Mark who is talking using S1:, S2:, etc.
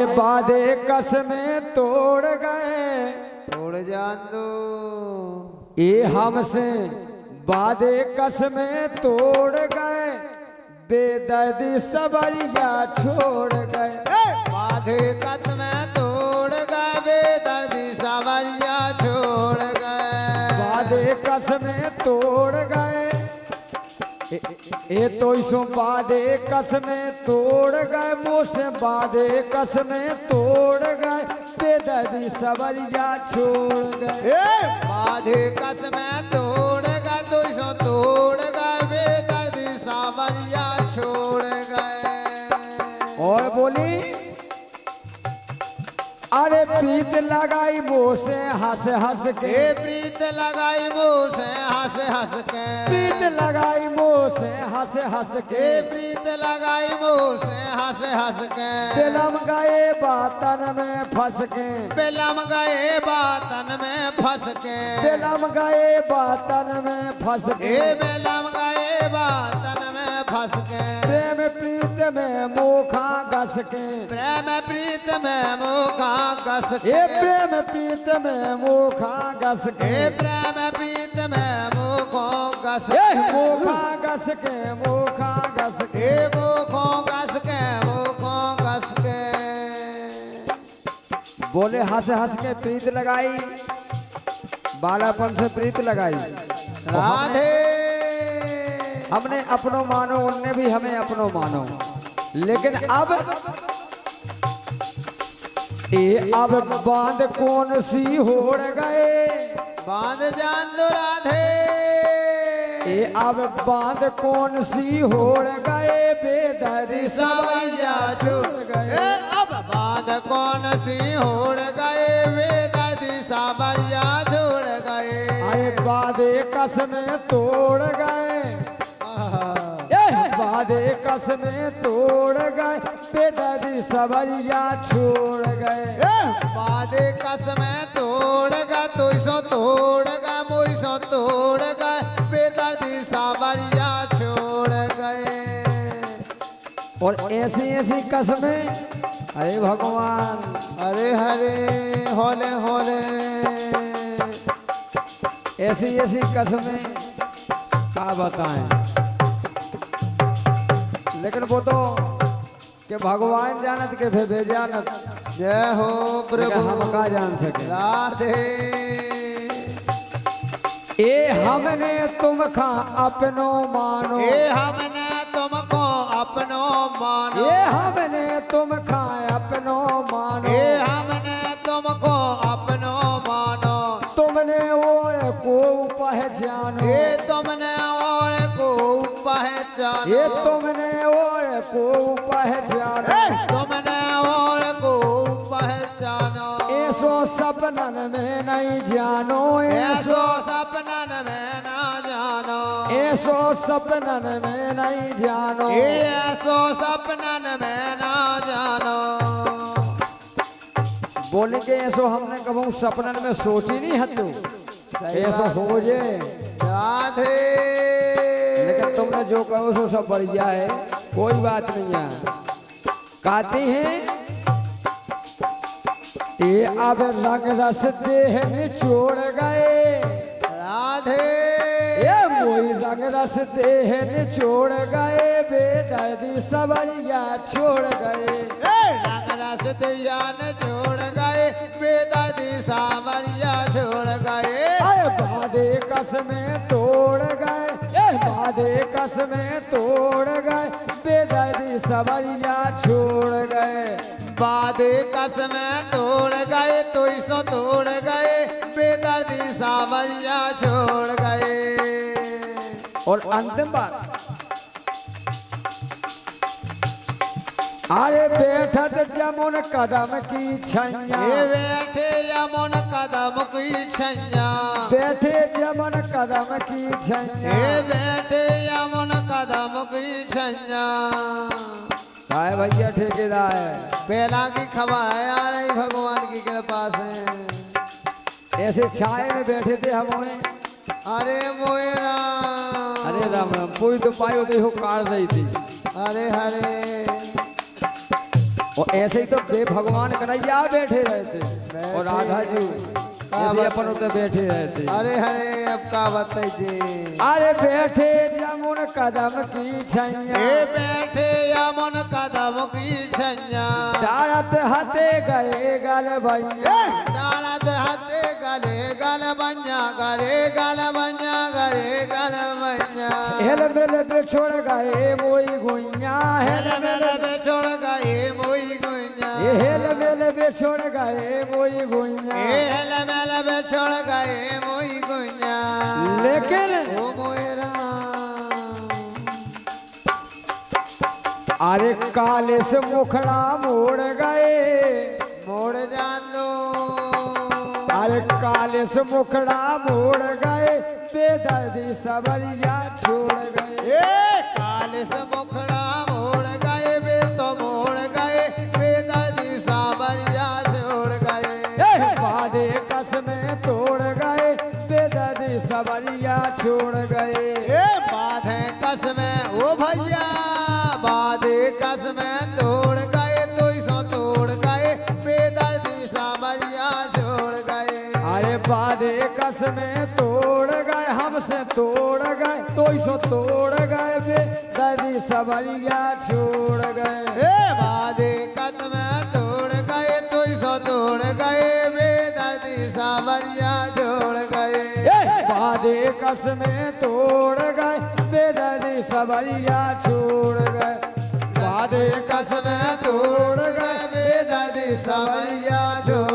S1: वादे कसमें तोड़ गए,
S2: तोड़ जान दो
S1: ये हमसे वादे कसमें तोड़ गए, बेदर्दी सबरिया छोड़ गए।
S2: वादे कसमें तोड़ गए, बेदर्दी सबरिया छोड़ गए।
S1: वादे कसमें तोड़ गए, ये तो इसो वादे कसमें तोड़ गए, मुझसे वादे कसमें तोड़ गए, बेदर्दी सबरिया छोड़ गए।
S2: वादे कसमें तोड़ गए, तो इसो तोड़ गए, बेदर्दी सबरिया छोड़ गए।
S1: और बोली अरे प्रीत लगाई मुँह से हंस हंस के,
S2: प्रीत लगाई मुँह से हंस हंस के,
S1: प्रीत लगाई मुँह से हंस हंस के,
S2: प्रीत लगाई मुँह से हंस हंस के।
S1: बेलम गए बातन में फंस के,
S2: बेलम गए बातन में फंस के,
S1: बेलम गए बातन में फंस के,
S2: बेलम गए बातन में फंस के।
S1: प्रेम प्रीत में मुखा घस के,
S2: प्रेम प्रीत में मुखा घस के,
S1: ये प्रेम प्रीत में मुखा घस के,
S2: प्रेम प्रीत में मुखो घस
S1: ये
S2: के,
S1: मुखा घस के, मुखा घस के।
S2: मुखो घस के, मुखो घस के।
S1: बोले हंस हंस के प्रीत लगाई, बालापन से प्रीत लगाई।
S2: राधे
S1: हमने अपनों मानो, उनने भी हमें अपनों मानो, लेकिन अब बांध कौन सी होड़ गए,
S2: बांध जान दो राधे।
S1: अब बांध कौन सी होड़ गए, बेदर्दी
S2: सबरिया छूट गए। अब बांध कौन सी होड़ गए, बेदर्दी सबरिया छोड़ गए।
S1: आए वादे कसमें तोड़ गए, वादे कसमें तोड़ गए, बेदर्दी सबरिया छोड़ गए।
S2: वादे कसमें तोड़ गए, तो इसो तोड़ गए, मोइसो तोड़ गए, बेदर्दी सबरिया छोड़ गए।
S1: और ऐसी ऐसी कसमें, अरे भगवान,
S2: हरे हरे होले होले,
S1: ऐसी ऐसी कसमें क्या बताएं, लेकिन वो तो कि भगवान जानत के भे जानत।
S2: जय हो प्रभु,
S1: हम का जान सके।
S2: राधे
S1: हमने तुम खा अपनो मानो,
S2: हमने तुमको अपनो मानो,
S1: हमने तुम खा अपनो मानो,
S2: हमने तुमको अपनो मानो।
S1: तुमने और को पहचानो,
S2: तुमने और को पहचानो,
S1: तुमने और को पहचानो,
S2: तुमने और को पहचानो।
S1: ऐसो सपनन में नहीं जानो,
S2: ऐसो सपनन में ना जानो,
S1: ऐसो सपनन में नहीं जानो,
S2: ऐसो सपनन में ना जानो।
S1: बोले के ऐसो हमने कभी सपनन में सोची नहीं हतू, ऐसो हो जे।
S2: राधे
S1: लेकिन तुमने जो कहो सो सब बढ़िया है, कोई बात नहीं है। कहती है ये अब रंग रस देह निचोड़ गए,
S2: राधे
S1: ये मोई रंग रस देह निचोड़ गए, बेदर्दी सबरिया छोड़ गए।
S2: रंग रस दियान छोड़ गए, बेदर्दी सावरिया छोड़ गए।
S1: वादे कसमें तोड़ गए, वादे कसमें तोड़ गए, बेदर्दी सबरिया छोड़ गए।
S2: वादे कसमें तोड़ गए, तो इसो तोड़ गए, बेदर्दी सावरिया छोड़ गए।
S1: और अंतिम बात, अरे बैठत जमुन कदम की छैया,
S2: बैठे यमुन कदम की छैया,
S1: बैठे जमुन कदम की छैया,
S2: बैठे यमुन कदम की छैया।
S1: काय भैया ठेकेदार है,
S2: पहला की खबर है आ रही भगवान की कृपा से।
S1: ऐसे छाए में बैठे थे हम वहीं।
S2: अरे मोयरा,
S1: अरे राम राम, कोई तो पाई होते हो कार रही थी।
S2: अरे हरे
S1: और ऐसे ही तो भगवान कन्हैया बैठे रहते और राधा जी ऐसे अपन उधर बैठे रहते।
S2: अरे हरे अब का बताइए।
S1: अरे बैठे जमुन कदम की छैया
S2: ए बैठे यमुन कदम की छैया
S1: डारत हते गए गल भैया
S2: डालत हाथे गले गल बन्या गले गल बन्या गले गल बन्या
S1: हेल मेल बिछोड़ गए मोई गुइया
S2: हेल मेल बिछोड़ गए मोई गुइया
S1: हेल मेल बिछोड़ गए मोई गुइया
S2: हेल मेल बिछोड़ गए मोई गुइया
S1: लेकिन
S2: ओ मोयरा
S1: अरे काले से मुखड़ा मोड़ गए
S2: मोड़ जान दो
S1: अरे काले से मुखड़ा मोड़ गए बेदर्दी सबरिया छोड़ गए
S2: ए काले से मुखड़ा मोड़ गए वे तो मोड़ गए बेदर्दी सावरिया छोड़ गए
S1: वादे कसमें तोड़ गए बेदर्दी सबरिया छोड़ गए
S2: ए बाधे कसमें ओ भैया बाधे कसमें तोड़ गए तो सो तोड़ गए बेदर्दी सावरिया छोड़ गए
S1: अरे वादे कसमें तोड़ गए हमसे तोड़ गए तो सो तोड़ गए बेदर्दी सबरिया छोड़ गए
S2: ए बाधे कसमें तोड़ गए तो सो तोड़ गए बेदर्दी सावरिया छोड़ गए
S1: वादे कसमें तोड़ गए बेदर्दी सबरिया छोड़ गए वादे
S2: कसमें तोड़ गए बेदर्दी सावरिया छोड़